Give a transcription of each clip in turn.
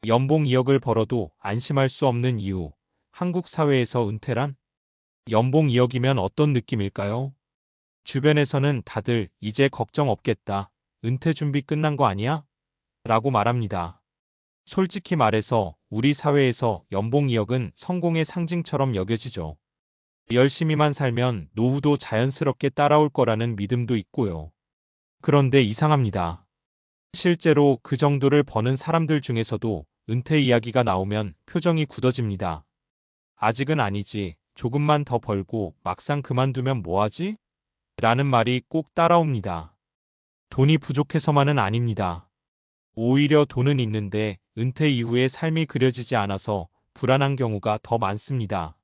연봉 2억을 벌어도 안심할 수 없는 이유. 한국 사회에서 은퇴란? 연봉 2억이면 어떤 느낌일까요? 주변에서는 다들 이제 걱정 없겠다. 은퇴 준비 끝난 거 아니야? 라고 말합니다. 솔직히 말해서 우리 사회에서 연봉 2억은 성공의 상징처럼 여겨지죠. 열심히만 살면 노후도 자연스럽게 따라올 거라는 믿음도 있고요. 그런데 이상합니다. 실제로 그 정도를 버는 사람들 중에서도 은퇴 이야기가 나오면 표정이 굳어집니다. 아직은 아니지. 조금만 더 벌고 막상 그만두면 뭐하지? 라는 말이 꼭 따라옵니다. 돈이 부족해서만은 아닙니다. 오히려 돈은 있는데 은퇴 이후의 삶이 그려지지 않아서 불안한 경우가 더 많습니다.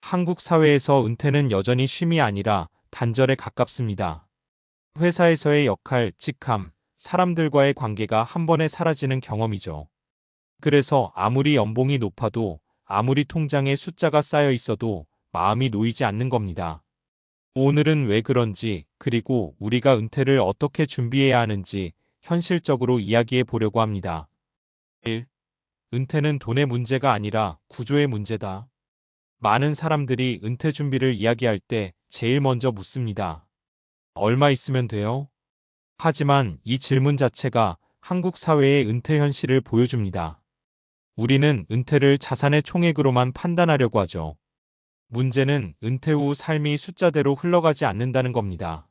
한국 사회에서 은퇴는 여전히 쉼이 아니라 단절에 가깝습니다. 회사에서의 역할, 직함, 사람들과의 관계가 한 번에 사라지는 경험이죠. 그래서 아무리 연봉이 높아도 아무리 통장에 숫자가 쌓여 있어도 마음이 놓이지 않는 겁니다. 오늘은 왜 그런지, 그리고 우리가 은퇴를 어떻게 준비해야 하는지 현실적으로 이야기해 보려고 합니다. 1. 은퇴는 돈의 문제가 아니라 구조의 문제다. 많은 사람들이 은퇴 준비를 이야기할 때 제일 먼저 묻습니다. 얼마 있으면 돼요? 하지만 이 질문 자체가 한국 사회의 은퇴 현실을 보여줍니다. 우리는 은퇴를 자산의 총액으로만 판단하려고 하죠. 문제는 은퇴 후 삶이 숫자대로 흘러가지 않는다는 겁니다.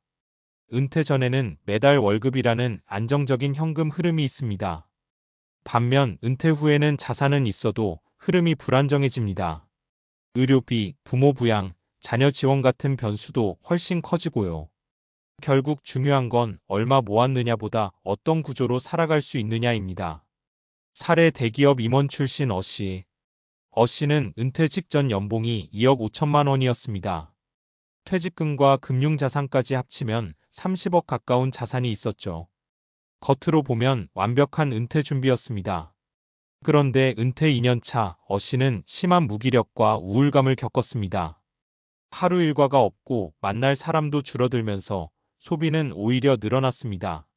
은퇴 전에는 매달 월급이라는 안정적인 현금 흐름이 있습니다. 반면 은퇴 후에는 자산은 있어도 흐름이 불안정해집니다. 의료비, 부모 부양, 자녀 지원 같은 변수도 훨씬 커지고요. 결국 중요한 건 얼마 모았느냐보다 어떤 구조로 살아갈 수 있느냐입니다. 사례 대기업 임원 출신 어씨. 어씨는 은퇴 직전 연봉이 2억 5천만 원이었습니다. 퇴직금과 금융자산까지 합치면 30억 가까운 자산이 있었죠. 겉으로 보면 완벽한 은퇴 준비였습니다. 그런데 은퇴 2년 차 어씨는 심한 무기력과 우울감을 겪었습니다. 하루 일과가 없고 만날 사람도 줄어들면서 소비는 오히려 늘어났습니다.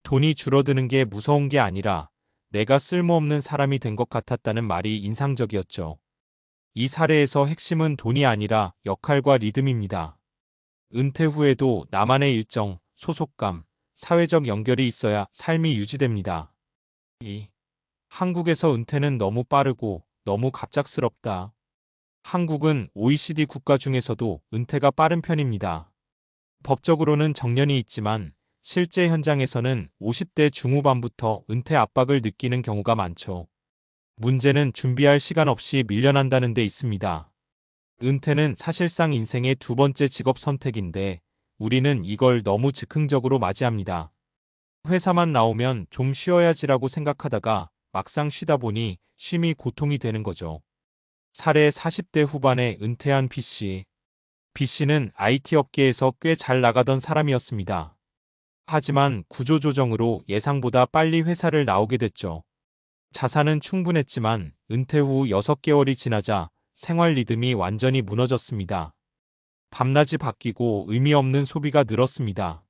돈이 줄어드는 게 무서운 게 아니라 내가 쓸모없는 사람이 된 것 같았다는 말이 인상적이었죠. 이 사례에서 핵심은 돈이 아니라 역할과 리듬입니다. 은퇴 후에도 나만의 일정, 소속감, 사회적 연결이 있어야 삶이 유지됩니다. 2. 한국에서 은퇴는 너무 빠르고 너무 갑작스럽다. 한국은 OECD 국가 중에서도 은퇴가 빠른 편입니다. 법적으로는 정년이 있지만 실제 현장에서는 50대 중후반부터 은퇴 압박을 느끼는 경우가 많죠. 문제는 준비할 시간 없이 밀려난다는 데 있습니다. 은퇴는 사실상 인생의 두 번째 직업 선택인데 우리는 이걸 너무 즉흥적으로 맞이합니다. 회사만 나오면 좀 쉬어야지라고 생각하다가 막상 쉬다 보니 쉼이 고통이 되는 거죠. 사례 40대 후반에 은퇴한 B씨. B씨는 IT 업계에서 꽤 잘 나가던 사람이었습니다. 하지만 구조조정으로 예상보다 빨리 회사를 나오게 됐죠. 자산은 충분했지만 은퇴 후 6개월이 지나자 생활 리듬이 완전히 무너졌습니다. 밤낮이 바뀌고 의미 없는 소비가 늘었습니다.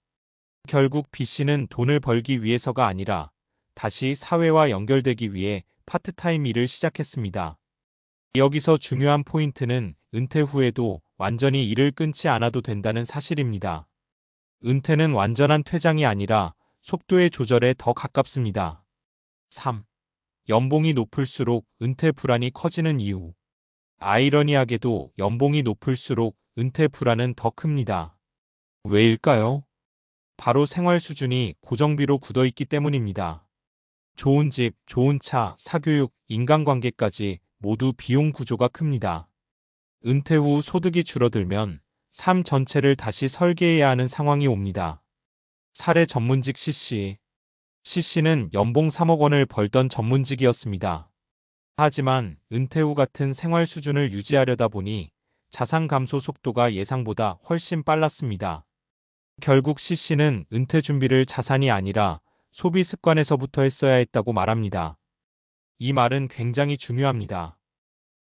결국 B씨는 돈을 벌기 위해서가 아니라 다시 사회와 연결되기 위해 파트타임 일을 시작했습니다. 여기서 중요한 포인트는 은퇴 후에도 완전히 일을 끊지 않아도 된다는 사실입니다. 은퇴는 완전한 퇴장이 아니라 속도의 조절에 더 가깝습니다. 3. 연봉이 높을수록 은퇴 불안이 커지는 이유. 아이러니하게도 연봉이 높을수록 은퇴 불안은 더 큽니다. 왜일까요? 바로 생활 수준이 고정비로 굳어있기 때문입니다. 좋은 집, 좋은 차, 사교육, 인간관계까지 모두 비용 구조가 큽니다. 은퇴 후 소득이 줄어들면 삶 전체를 다시 설계해야 하는 상황이 옵니다. 사례 전문직 C씨. C씨는 연봉 3억 원을 벌던 전문직이었습니다. 하지만 은퇴 후 같은 생활 수준을 유지하려다 보니 자산 감소 속도가 예상보다 훨씬 빨랐습니다. 결국 C씨는 은퇴 준비를 자산이 아니라 소비 습관에서부터 했어야 했다고 말합니다. 이 말은 굉장히 중요합니다.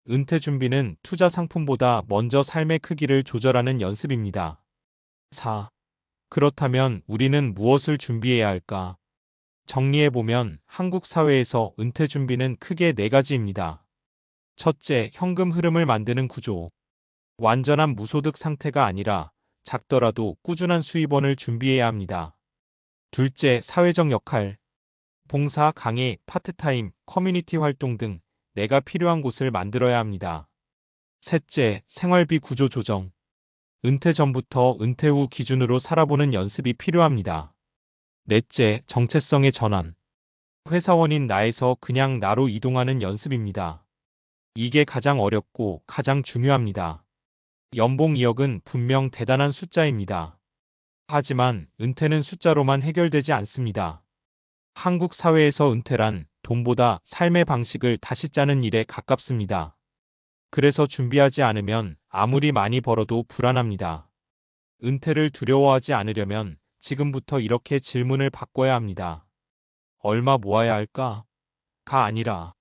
은퇴 준비는 투자 상품보다 먼저 삶의 크기를 조절하는 연습입니다. 4. 그렇다면 우리는 무엇을 준비해야 할까? 정리해보면 한국 사회에서 은퇴 준비는 크게 네 가지입니다. 첫째, 현금 흐름을 만드는 구조. 완전한 무소득 상태가 아니라 작더라도 꾸준한 수입원을 준비해야 합니다. 둘째, 사회적 역할. 봉사, 강의, 파트타임, 커뮤니티 활동 등 내가 필요한 곳을 만들어야 합니다. 셋째, 생활비 구조 조정. 은퇴 전부터 은퇴 후 기준으로 살아보는 연습이 필요합니다. 넷째, 정체성의 전환. 회사원인 나에서 그냥 나로 이동하는 연습입니다. 이게 가장 어렵고 가장 중요합니다. 연봉 2억은 분명 대단한 숫자입니다. 하지만 은퇴는 숫자로만 해결되지 않습니다. 한국 사회에서 은퇴란 돈보다 삶의 방식을 다시 짜는 일에 가깝습니다. 그래서 준비하지 않으면 아무리 많이 벌어도 불안합니다. 은퇴를 두려워하지 않으려면 지금부터 이렇게 질문을 바꿔야 합니다. 얼마 모아야 할까? 가 아니라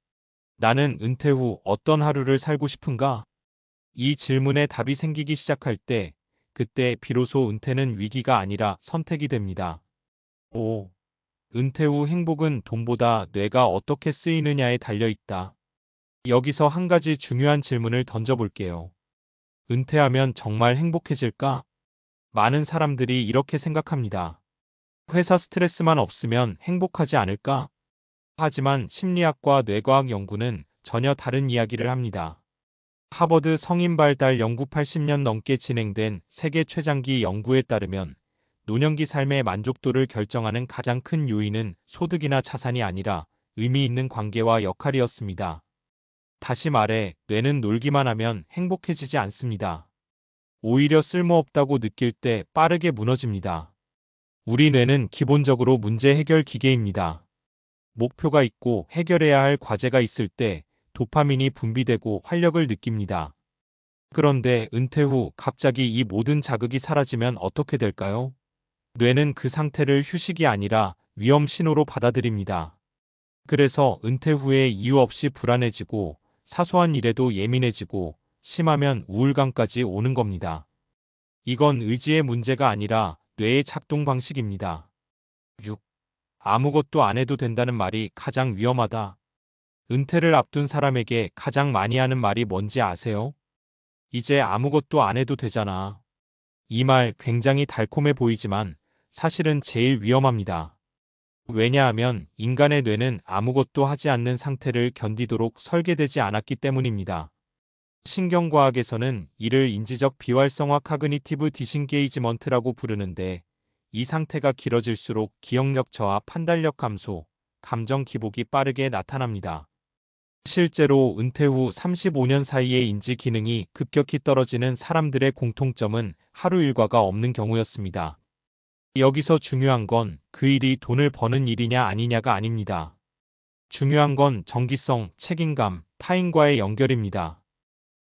나는 은퇴 후 어떤 하루를 살고 싶은가? 이 질문에 답이 생기기 시작할 때 그때 비로소 은퇴는 위기가 아니라 선택이 됩니다. 5. 은퇴 후 행복은 돈보다 뇌가 어떻게 쓰이느냐에 달려 있다. 여기서 한 가지 중요한 질문을 던져볼게요. 은퇴하면 정말 행복해질까? 많은 사람들이 이렇게 생각합니다. 회사 스트레스만 없으면 행복하지 않을까? 하지만 심리학과 뇌과학 연구는 전혀 다른 이야기를 합니다. 하버드 성인발달 연구 80년 넘게 진행된 세계 최장기 연구에 따르면 노년기 삶의 만족도를 결정하는 가장 큰 요인은 소득이나 자산이 아니라 의미 있는 관계와 역할이었습니다. 다시 말해, 뇌는 놀기만 하면 행복해지지 않습니다. 오히려 쓸모없다고 느낄 때 빠르게 무너집니다. 우리 뇌는 기본적으로 문제 해결 기계입니다. 목표가 있고 해결해야 할 과제가 있을 때 도파민이 분비되고 활력을 느낍니다. 그런데 은퇴 후 갑자기 이 모든 자극이 사라지면 어떻게 될까요? 뇌는 그 상태를 휴식이 아니라 위험 신호로 받아들입니다. 그래서 은퇴 후에 이유 없이 불안해지고 사소한 일에도 예민해지고 심하면 우울감까지 오는 겁니다. 이건 의지의 문제가 아니라 뇌의 작동 방식입니다. 6. 아무것도 안 해도 된다는 말이 가장 위험하다. 은퇴를 앞둔 사람에게 가장 많이 하는 말이 뭔지 아세요? 이제 아무것도 안 해도 되잖아. 이 말 굉장히 달콤해 보이지만 사실은 제일 위험합니다. 왜냐하면 인간의 뇌는 아무것도 하지 않는 상태를 견디도록 설계되지 않았기 때문입니다. 신경과학에서는 이를 인지적 비활성화 카그니티브 디신게이지먼트라고 부르는데 이 상태가 길어질수록 기억력 저하, 판단력 감소, 감정 기복이 빠르게 나타납니다. 실제로 은퇴 후 35년 사이에 인지 기능이 급격히 떨어지는 사람들의 공통점은 하루 일과가 없는 경우였습니다. 여기서 중요한 건 그 일이 돈을 버는 일이냐 아니냐가 아닙니다. 중요한 건 정기성, 책임감, 타인과의 연결입니다.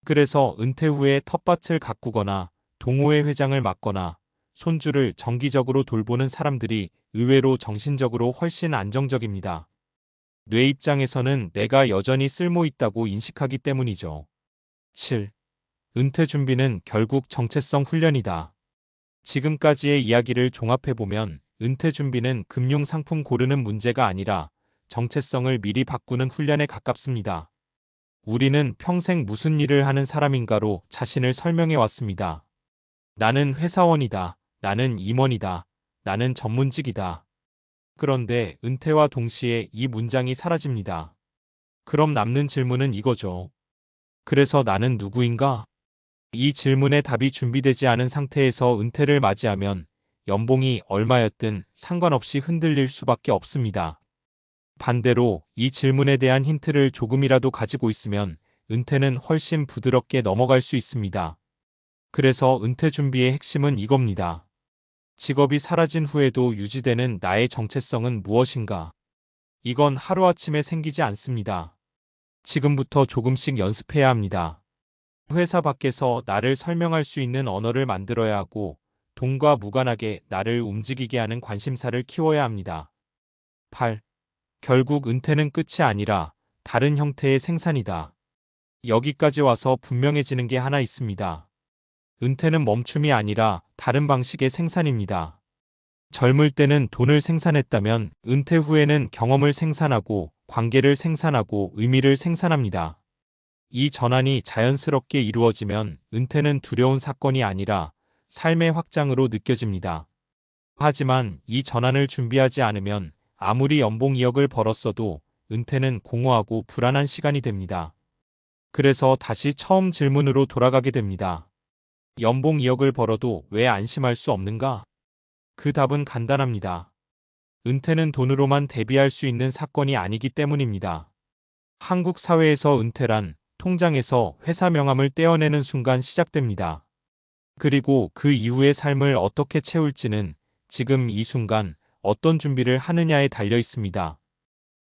그래서 은퇴 후에 텃밭을 가꾸거나 동호회 회장을 맡거나 손주를 정기적으로 돌보는 사람들이 의외로 정신적으로 훨씬 안정적입니다. 뇌 입장에서는 내가 여전히 쓸모 있다고 인식하기 때문이죠. 7. 은퇴 준비는 결국 정체성 훈련이다. 지금까지의 이야기를 종합해보면 은퇴 준비는 금융 상품 고르는 문제가 아니라 정체성을 미리 바꾸는 훈련에 가깝습니다. 우리는 평생 무슨 일을 하는 사람인가로 자신을 설명해 왔습니다. 나는 회사원이다. 나는 임원이다. 나는 전문직이다. 그런데 은퇴와 동시에 이 문장이 사라집니다. 그럼 남는 질문은 이거죠. 그래서 나는 누구인가? 이 질문에 답이 준비되지 않은 상태에서 은퇴를 맞이하면 연봉이 얼마였든 상관없이 흔들릴 수밖에 없습니다. 반대로 이 질문에 대한 힌트를 조금이라도 가지고 있으면 은퇴는 훨씬 부드럽게 넘어갈 수 있습니다. 그래서 은퇴 준비의 핵심은 이겁니다. 직업이 사라진 후에도 유지되는 나의 정체성은 무엇인가? 이건 하루아침에 생기지 않습니다. 지금부터 조금씩 연습해야 합니다. 회사 밖에서 나를 설명할 수 있는 언어를 만들어야 하고 돈과 무관하게 나를 움직이게 하는 관심사를 키워야 합니다. 8. 결국 은퇴는 끝이 아니라 다른 형태의 생산이다. 여기까지 와서 분명해지는 게 하나 있습니다. 은퇴는 멈춤이 아니라 다른 방식의 생산입니다. 젊을 때는 돈을 생산했다면 은퇴 후에는 경험을 생산하고 관계를 생산하고 의미를 생산합니다. 이 전환이 자연스럽게 이루어지면 은퇴는 두려운 사건이 아니라 삶의 확장으로 느껴집니다. 하지만 이 전환을 준비하지 않으면 아무리 연봉 2억을 벌었어도 은퇴는 공허하고 불안한 시간이 됩니다. 그래서 다시 처음 질문으로 돌아가게 됩니다. 연봉 2억을 벌어도 왜 안심할 수 없는가? 그 답은 간단합니다. 은퇴는 돈으로만 대비할 수 있는 사건이 아니기 때문입니다. 한국 사회에서 은퇴란 통장에서 회사 명함을 떼어내는 순간 시작됩니다. 그리고 그 이후의 삶을 어떻게 채울지는 지금 이 순간 어떤 준비를 하느냐에 달려 있습니다.